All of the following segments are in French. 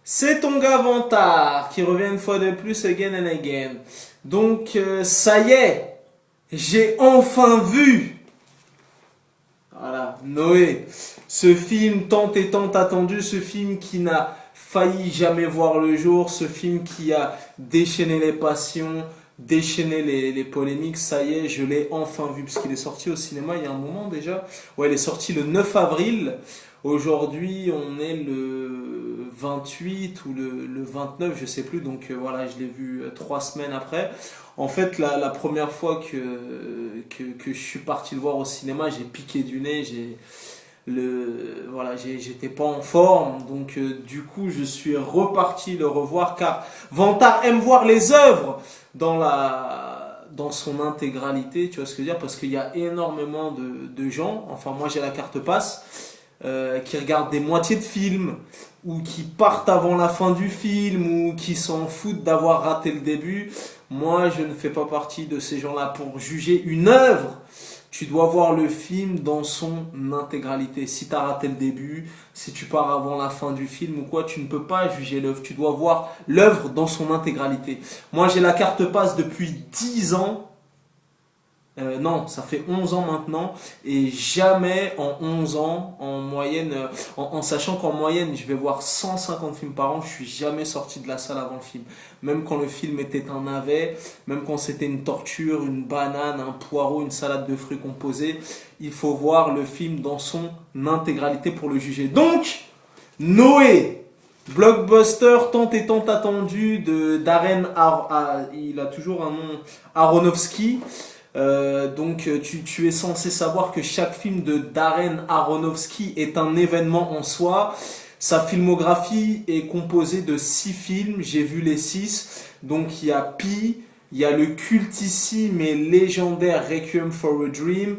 C'est ton gars Vantard qui revient une fois de plus again and again. Donc ça y est, j'ai enfin vu, voilà, Noé, ce film tant et tant attendu, ce film qui n'a failli jamais voir le jour, ce film qui a déchaîné les passions, déchaîné les polémiques. Ça y est, je l'ai enfin vu parce qu'il est sorti au cinéma il y a un moment déjà. Ouais, il est sorti le 9 avril. Aujourd'hui, on est le 28 ou le 29, je sais plus. Donc voilà, je l'ai vu 3 semaines après. En fait, la première fois que je suis parti le voir au cinéma, j'ai piqué du nez. J'étais pas en forme. Donc du coup, je suis reparti le revoir car Vantard aime voir les œuvres dans son intégralité. Tu vois ce que je veux dire? Parce qu'il y a énormément de gens. Enfin, moi, j'ai la carte passe qui regardent des moitiés de films ou qui partent avant la fin du film ou qui s'en foutent d'avoir raté le début. Moi, je ne fais pas partie de ces gens-là. Pour juger une œuvre, tu dois voir le film dans son intégralité. Si tu as raté le début, si tu pars avant la fin du film ou quoi, tu ne peux pas juger l'œuvre. Tu dois voir l'œuvre dans son intégralité. Moi, j'ai la carte passe depuis 10 ans. Non, ça fait 11 ans maintenant et jamais en 11 ans, en moyenne, en sachant qu'en moyenne je vais voir 150 films par an, je suis jamais sorti de la salle avant le film. Même quand le film était un navet, même quand c'était une torture, une banane, un poireau, une salade de fruits composés, il faut voir le film dans son intégralité pour le juger. Donc, Noé, blockbuster tant et tant attendu de il a toujours un nom, Aronofsky. Tu es censé savoir que chaque film de Darren Aronofsky est un événement en soi. Sa filmographie est composée de 6 films, j'ai vu les 6. Donc il y a Pi, il y a le cultissime et légendaire Requiem for a Dream,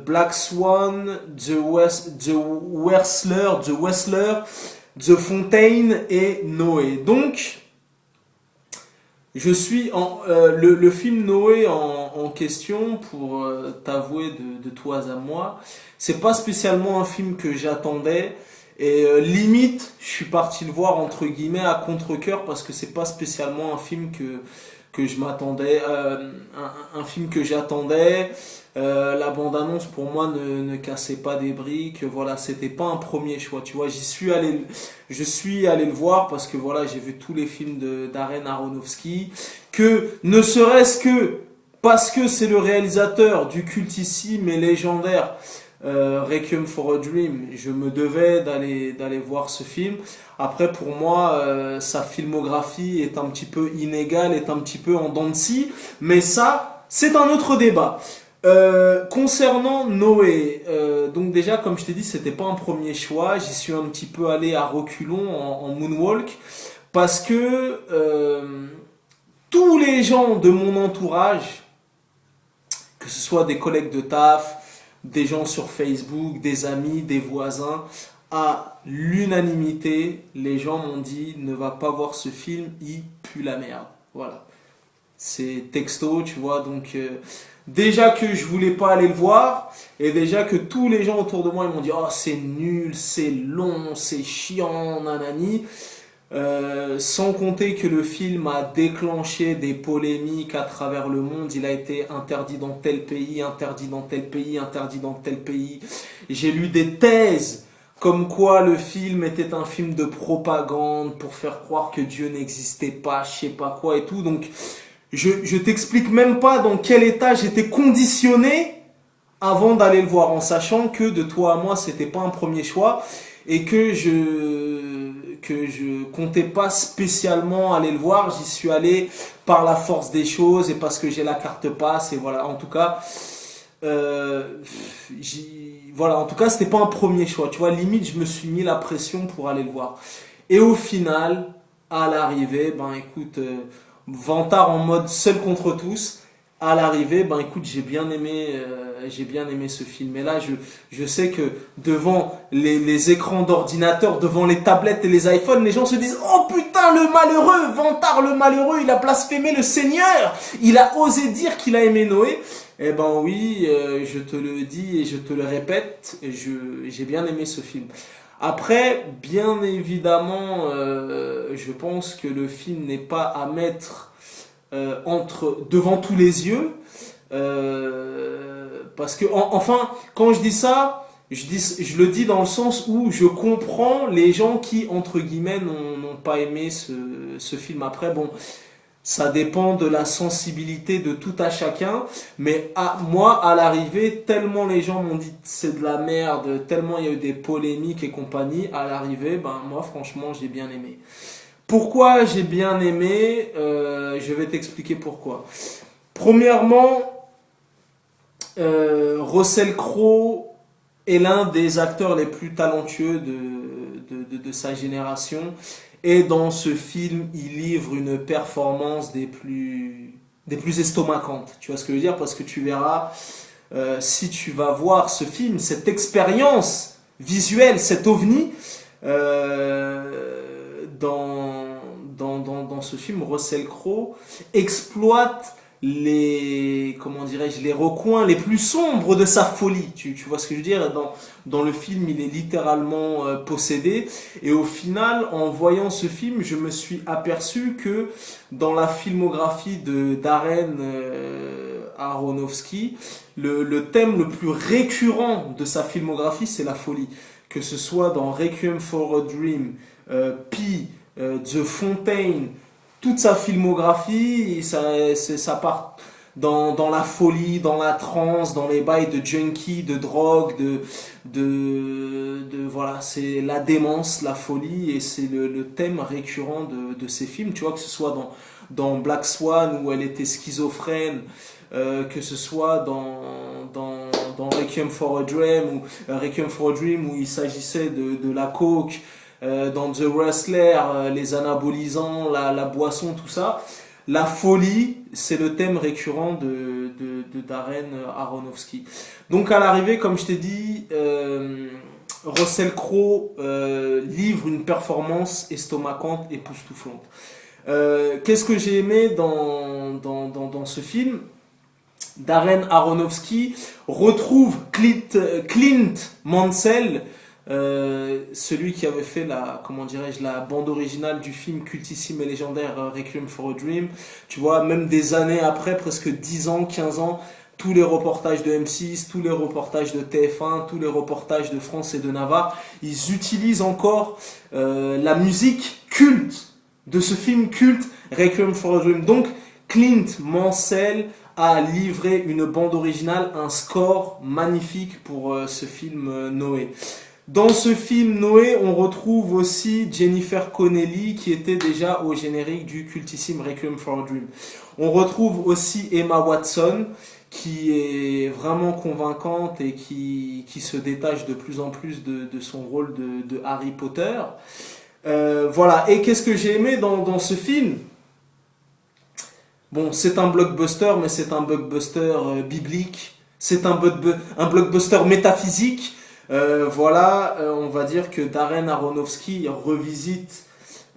Black Swan, The Wrestler, The Fontaine et Noé. Donc le film Noé en question, pour t'avouer de toi à moi, c'est pas spécialement un film que j'attendais et limite je suis parti le voir entre guillemets à contre-cœur parce que c'est pas spécialement un film que je m'attendais, un film que j'attendais. La bande-annonce pour moi ne cassait pas des briques. Voilà, c'était pas un premier choix. Tu vois, je suis allé le voir parce que voilà, j'ai vu tous les films de Darren Aronofsky. Que ne serait-ce que parce que c'est le réalisateur du cultissime et légendaire Requiem for a Dream, je me devais d'aller voir ce film. Après, pour moi, sa filmographie est un petit peu inégale, est un petit peu en dents de scie, mais ça, c'est un autre débat. Concernant Noé, donc déjà comme je t'ai dit, c'était pas un premier choix. J'y suis un petit peu allé à reculons en moonwalk parce que tous les gens de mon entourage, que ce soit des collègues de taf, des gens sur Facebook, des amis, des voisins, à l'unanimité, les gens m'ont dit ne va pas voir ce film, il pue la merde. Voilà. C'est texto, tu vois, donc déjà que je voulais pas aller le voir, et déjà que tous les gens autour de moi ils m'ont dit oh c'est nul, c'est long, c'est chiant, nanani. Sans compter que le film a déclenché des polémiques à travers le monde, il a été interdit dans tel pays, interdit dans tel pays, interdit dans tel pays. J'ai lu des thèses comme quoi le film était un film de propagande pour faire croire que Dieu n'existait pas, je sais pas quoi et tout. Donc je t'explique même pas dans quel état j'étais conditionné avant d'aller le voir, en sachant que de toi à moi c'était pas un premier choix et que je comptais pas spécialement aller le voir. J'y suis allé par la force des choses et parce que j'ai la carte passe et voilà. En tout cas, c'était pas un premier choix. Tu vois, limite je me suis mis la pression pour aller le voir. Et au final, à l'arrivée, ben écoute, Vantard en mode seul contre tous. À l'arrivée, ben écoute, j'ai bien aimé ce film. Et là, je sais que devant les écrans d'ordinateur, devant les tablettes et les iPhones, les gens se disent oh putain le malheureux, Vantard le malheureux, il a blasphémé le Seigneur, il a osé dire qu'il a aimé Noé. Eh ben oui, je te le dis et je te le répète, j'ai bien aimé ce film. Après, bien évidemment, je pense que le film n'est pas à mettre devant tous les yeux. Parce que, enfin, quand je dis ça, je le dis dans le sens où je comprends les gens qui, entre guillemets, n'ont pas aimé ce film. Après, bon, ça dépend de la sensibilité de tout à chacun. Mais moi, à l'arrivée, tellement les gens m'ont dit c'est de la merde, tellement il y a eu des polémiques et compagnie, à l'arrivée, ben, moi, franchement, j'ai bien aimé. Pourquoi j'ai bien aimé Je vais t'expliquer pourquoi. Premièrement, Russell Crowe est l'un des acteurs les plus talentueux de sa génération. Et dans ce film, il livre une performance des plus estomacantes. Tu vois ce que je veux dire? Parce que tu verras, si tu vas voir ce film, cette expérience visuelle, cet ovni, dans ce film, Russell Crowe exploite comment dirais-je, les recoins les plus sombres de sa folie. Tu vois ce que je veux dire? Dans le film, il est littéralement possédé. Et au final, en voyant ce film, je me suis aperçu que dans la filmographie de Darren Aronofsky, le thème le plus récurrent de sa filmographie, c'est la folie. Que ce soit dans Requiem for a Dream, Pi, The Fountain, toute sa filmographie, ça part dans la folie, dans la transe, dans les bails de junkie, de drogue, voilà, c'est la démence, la folie, et c'est le thème récurrent de ces films. Tu vois, que ce soit dans Black Swan où elle était schizophrène, que ce soit dans Requiem for a Dream où il s'agissait de la coke, dans The Wrestler, les anabolisants, la boisson, tout ça. La folie, c'est le thème récurrent de Darren Aronofsky. Donc à l'arrivée, comme je t'ai dit, Russell Crowe livre une performance estomacante, époustouflante. Qu'est-ce que j'ai aimé dans ce film? Darren Aronofsky retrouve Clint Mansell, celui qui avait fait la bande originale du film cultissime et légendaire Requiem for a Dream. Tu vois, même des années après, presque 10 ans, 15 ans, tous les reportages de M6, tous les reportages de TF1, tous les reportages de France et de Navarre, ils utilisent encore la musique culte de ce film culte Requiem for a Dream. Donc, Clint Mansell a livré une bande originale, un score magnifique pour ce film Noé. Dans ce film Noé, on retrouve aussi Jennifer Connelly qui était déjà au générique du cultissime Requiem for a Dream. On retrouve aussi Emma Watson qui est vraiment convaincante et qui se détache de plus en plus de son rôle de Harry Potter. Voilà, et qu'est-ce que j'ai aimé dans ce film? Bon, c'est un blockbuster, mais c'est un blockbuster biblique. C'est un blockbuster métaphysique. Voilà, on va dire que Darren Aronofsky revisite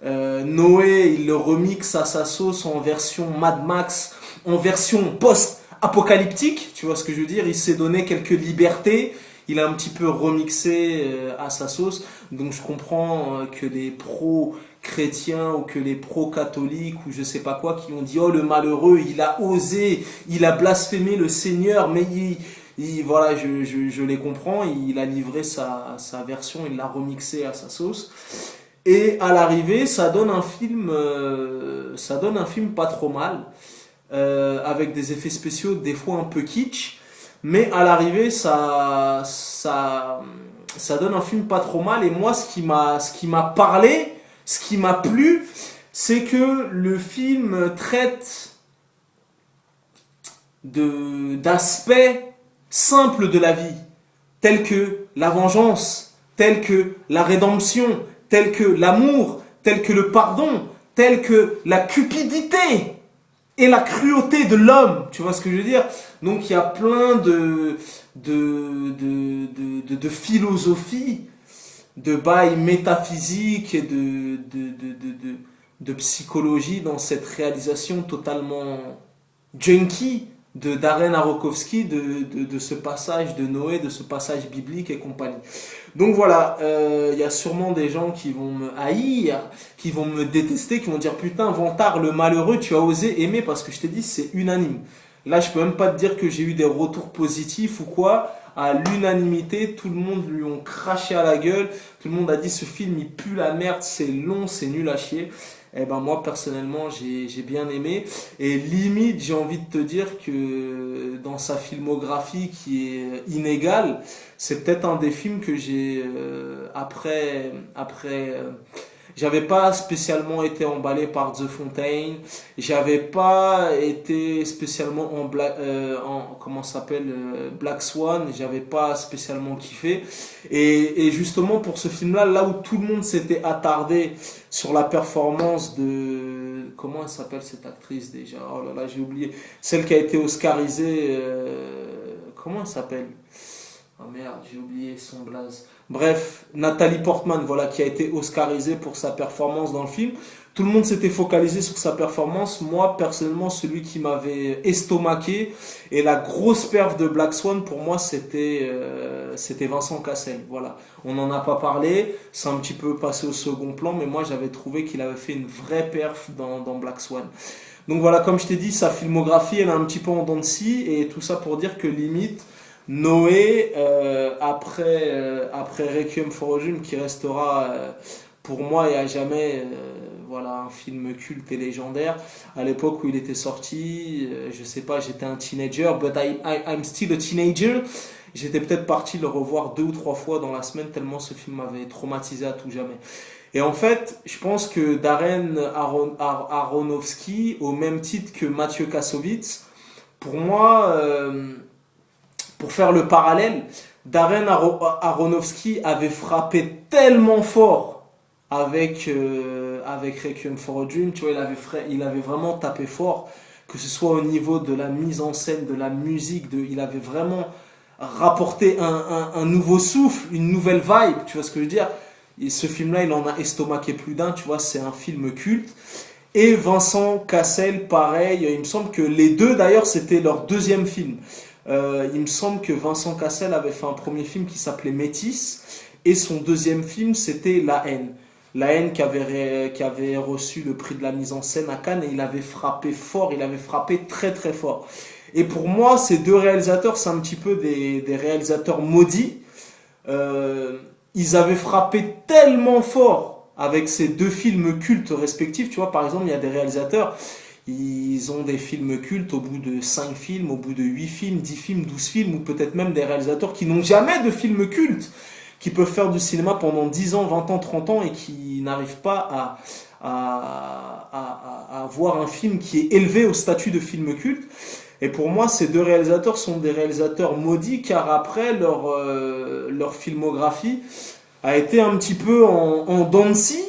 Noé, il le remixe à sa sauce en version Mad Max, en version post-apocalyptique. Tu vois ce que je veux dire? Il s'est donné quelques libertés. Il a un petit peu remixé à sa sauce. Donc je comprends que les pro-chrétiens ou que les pro-catholiques ou je sais pas quoi qui ont dit oh le malheureux, il a osé, il a blasphémé le Seigneur, mais voilà, je les comprends. Il a livré sa version, il l'a remixé à sa sauce. Et à l'arrivée, ça donne un film pas trop mal, avec des effets spéciaux des fois un peu kitsch. Mais à l'arrivée, ça donne un film pas trop mal. Et moi, ce qui m'a parlé, ce qui m'a plu, c'est que le film traite d'aspects simples de la vie, tels que la vengeance, tels que la rédemption, tels que l'amour, tels que le pardon, tels que la cupidité et la cruauté de l'homme. Tu vois ce que je veux dire? Donc il y a plein de philosophies, de bails métaphysiques et de psychologie dans cette réalisation totalement junkie de Darren Aronofsky, de ce passage de Noé, de ce passage biblique et compagnie. Donc voilà, il y a sûrement des gens qui vont me haïr, qui vont me détester, qui vont dire putain, Vantard, le malheureux, tu as osé aimer parce que je t'ai dit, c'est unanime. Là, je peux même pas te dire que j'ai eu des retours positifs ou quoi. À l'unanimité, tout le monde lui ont craché à la gueule. Tout le monde a dit ce film il pue la merde, c'est long, c'est nul à chier. Eh ben moi personnellement j'ai bien aimé et limite j'ai envie de te dire que dans sa filmographie qui est inégale, c'est peut-être un des films que j'ai j'avais pas spécialement été emballé par The Fontaine. J'avais pas été spécialement en comment ça s'appelle Black Swan. J'avais pas spécialement kiffé. Et justement pour ce film-là, là où tout le monde s'était attardé sur la performance de comment elle s'appelle cette actrice déjà. Oh là là, j'ai oublié. Celle qui a été oscarisée. Comment elle s'appelle? Oh merde, j'ai oublié son blaze. Bref, Nathalie Portman, voilà, qui a été oscarisée pour sa performance dans le film. Tout le monde s'était focalisé sur sa performance. Moi, personnellement, celui qui m'avait estomaqué et la grosse perf de Black Swan, pour moi, c'était Vincent Cassel. Voilà, on n'en a pas parlé, c'est un petit peu passé au second plan, mais moi, j'avais trouvé qu'il avait fait une vraie perf dans Black Swan. Donc voilà, comme je t'ai dit, sa filmographie, elle est un petit peu en dents de scie, et tout ça pour dire que limite, Noé, après Requiem for a Dream, qui restera pour moi et à jamais voilà, un film culte et légendaire. À l'époque où il était sorti, je sais pas, j'étais un teenager, but I'm still a teenager. J'étais peut-être parti le revoir 2 ou 3 fois dans la semaine, tellement ce film m'avait traumatisé à tout jamais. Et en fait, je pense que Darren Aronofsky, au même titre que Mathieu Kassovitz, pour moi, pour faire le parallèle, Darren Aronofsky avait frappé tellement fort avec Requiem for a Dream, tu vois, il avait vraiment tapé fort, que ce soit au niveau de la mise en scène, de la musique, il avait vraiment rapporté un nouveau souffle, une nouvelle vibe, tu vois ce que je veux dire. Et ce film-là, il en a estomaqué plus d'un, tu vois, c'est un film culte. Et Vincent Cassel, pareil, il me semble que les deux, d'ailleurs, c'était leur deuxième film. Il me semble que Vincent Cassel avait fait un premier film qui s'appelait Métis, et son deuxième film, c'était La Haine. La Haine qui avait reçu le prix de la mise en scène à Cannes, et il avait frappé fort, il avait frappé très très fort. Et pour moi, ces deux réalisateurs, c'est un petit peu des réalisateurs maudits. Euh, Ils avaient frappé tellement fort avec ces deux films cultes respectifs. Tu vois, par exemple, il y a des réalisateurs, ils ont des films cultes au bout de 5 films, au bout de 8 films, 10 films, 12 films, ou peut-être même des réalisateurs qui n'ont jamais de films cultes, qui peuvent faire du cinéma pendant 10 ans, 20 ans, 30 ans et qui n'arrivent pas à avoir un film qui est élevé au statut de film culte. Et pour moi, ces deux réalisateurs sont des réalisateurs maudits car après, leur filmographie a été un petit peu en dents de scie.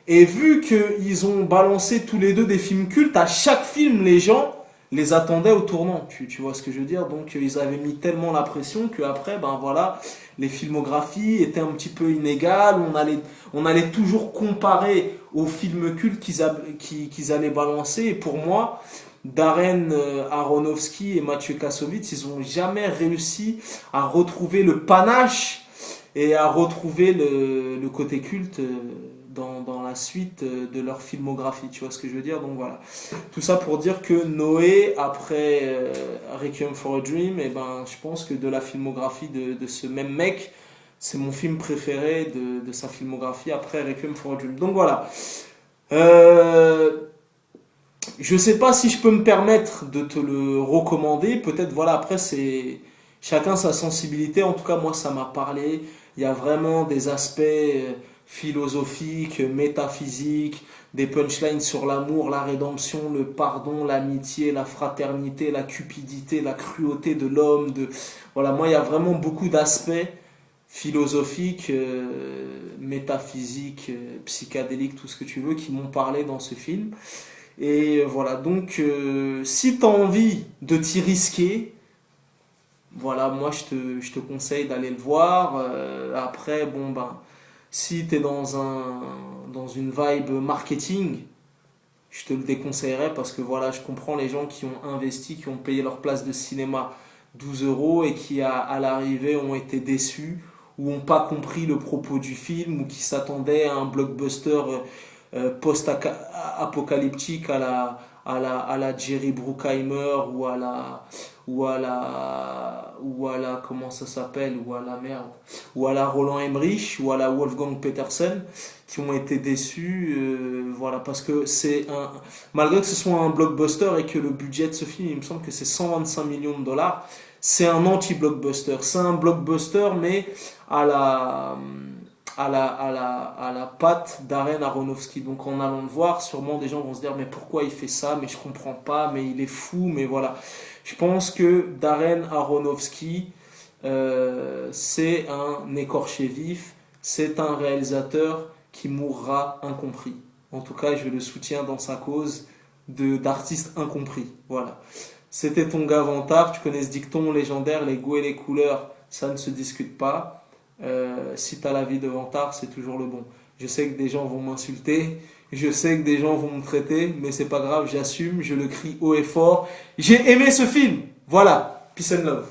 Et vu qu'ils ont balancé tous les deux des films cultes, à chaque film, les gens les attendaient au tournant. Tu vois ce que je veux dire? Donc, ils avaient mis tellement la pression qu'après, ben voilà, les filmographies étaient un petit peu inégales. On allait toujours comparer aux films cultes qu'ils allaient balancer. Et pour moi, Darren Aronofsky et Mathieu Kassovitz, ils n'ont jamais réussi à retrouver le panache et à retrouver le côté culte dans la suite de leur filmographie, tu vois ce que je veux dire? Donc voilà, tout ça pour dire que Noé, après Requiem for a Dream, et ben, je pense que de la filmographie de ce même mec, c'est mon film préféré de sa filmographie après Requiem for a Dream. Donc voilà, je sais pas si je peux me permettre de te le recommander, peut-être voilà, après c'est chacun sa sensibilité, en tout cas moi ça m'a parlé, il y a vraiment des aspects philosophiques, métaphysiques, des punchlines sur l'amour, la rédemption, le pardon, l'amitié, la fraternité, la cupidité, la cruauté de l'homme, voilà, moi il y a vraiment beaucoup d'aspects philosophiques, métaphysiques, psychédéliques, tout ce que tu veux, qui m'ont parlé dans ce film. Et voilà, donc si tu as envie de t'y risquer, voilà, moi je te conseille d'aller le voir. Après, bon ben, si tu es dans une vibe marketing, je te le déconseillerais parce que voilà, je comprends les gens qui ont investi, qui ont payé leur place de cinéma 12 euros et qui à l'arrivée ont été déçus ou n'ont pas compris le propos du film ou qui s'attendaient à un blockbuster post-apocalyptique à la Jerry Bruckheimer ou à la comment ça s'appelle ou à la merde ou à la Roland Emmerich ou à la Wolfgang Petersen qui ont été déçus voilà parce que c'est un malgré que ce soit un blockbuster et que le budget de ce film il me semble que c'est 125 millions de dollars, c'est un anti-blockbuster, c'est un blockbuster mais à la à la patte Darren Aronofsky. Donc en allant le voir, sûrement des gens vont se dire mais pourquoi il fait ça, mais je comprends pas, mais il est fou, mais voilà. Je pense que Darren Aronofsky, c'est un écorché vif, c'est un réalisateur qui mourra incompris. En tout cas, je le soutiens dans sa cause d'artiste incompris. Voilà. C'était ton gars Vantard, tu connais ce dicton légendaire, les goûts et les couleurs, ça ne se discute pas. Si t'as la vie de Vantard, c'est toujours le bon. Je sais que des gens vont m'insulter, je sais que des gens vont me traiter, mais c'est pas grave, j'assume, je le crie haut et fort. J'ai aimé ce film. Voilà. Peace and love.